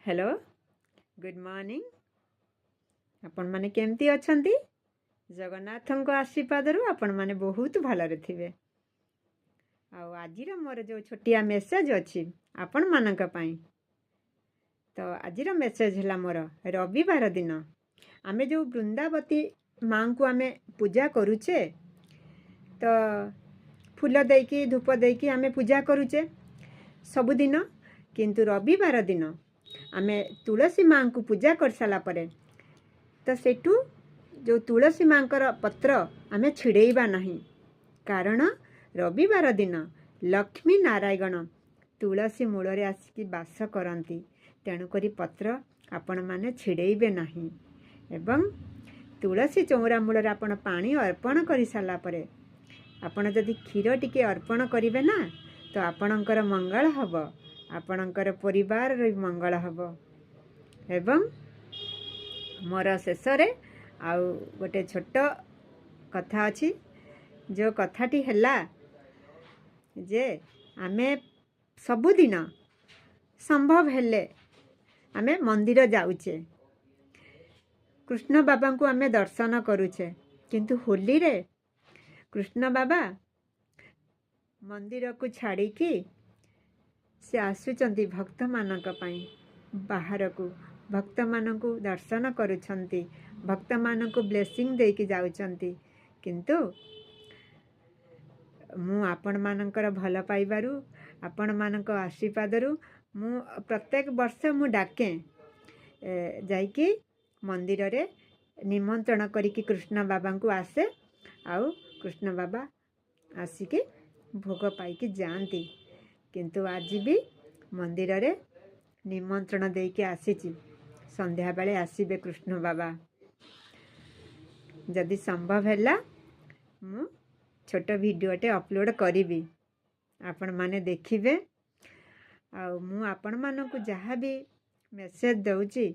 Hello good morning आपण माने केमती अछंती जगन्नाथन को आशीर्वाद रु आपण माने बहुत भलरे थिबे। आजिर मोर जो छोटिया मेसेज अच्छी आपण मानक पई तो आजिर मेसेज है मोर रविवार दिन आमे जो वृंदावती माँ को आमे पूजा करूचे तो फूल देकी धूप देकी आमे पूजा करूचे सबुदिन किंतु रविवार दिन आमे तुलसी माँ को पूजा कर सारा परे तो सेठू जो तुलसी माँ पत्र आमे छिड़ेबा नहीं कारण रविवार दिन लक्ष्मी नारायण तुलसी मूल आसिकी बास करती तेणुकरी पत्र आपण माने छिड़ेबे नहीं एवं तुलसी चौरा मूल आपण पानी अर्पण कर सारा परे आपण जदि क्षीर टिके अर्पण करिवे ना तो आपणकर मंगल हब आपणकर परिवार मंगल हब एवं मोर शेष आउ गोटे छोट कथा अच्छी जो कथाटी है जे आमे सबुदिन संभव हेले आमे मंदिर जाऊचे कृष्ण बाबा को आमे दर्शन करूचे किंतु होली रे कृष्ण बाबा मंदिर को छाड़ी की से आसुचंती भक्त मानक पई बाहर को भक्त मान को दर्शन करुछंती भक्त मान को ब्लेसिंग दे की जाउचंती किंतु मु आपण मानकर भल पाइबारु आपण मानक आशीर्वाद रु मु प्रत्येक वर्ष मु डाके जाइकी मंदिर रे निमंत्रण करिकी कृष्ण बाबा को आसे आउ कृष्ण बाबा आसिकी भोग पाइकी जाती किंतु आज भी मंदिर रे निमंत्रण देके आसीची संध्या बेले आसीबे कृष्ण बाबा जदि संभव हैला मु छोट वीडियोटे अपलोड करी आपण माने देखिबे आ मु आपण मान को जहाँ भी मेसेज दउची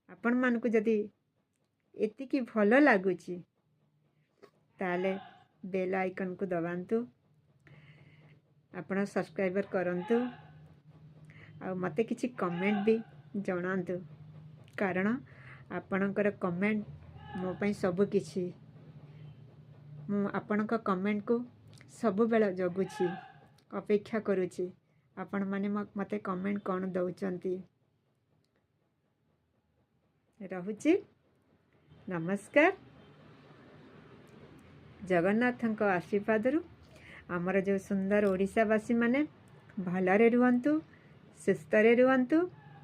आपण मान को जदि एतिकी भल लागुची ताले बेल आइकन को दबांतु आपण सब्सक्राइबर करंतु आ मते किछि कमेंट भी जणांतु कारण आपणकर कमेंट मो पई सब किछि मु आपणक कमेंट को सब बेला जगुछि अपेक्षा करूछि आपण माने मते कमेंट कोन दउचंती रहुछि नमस्कार जगन्नाथन को आशीर्वाद रु आमर जो सुंदर ओडिशावासी माने भलरे रुहंतु सुस्थरे रुहंतु।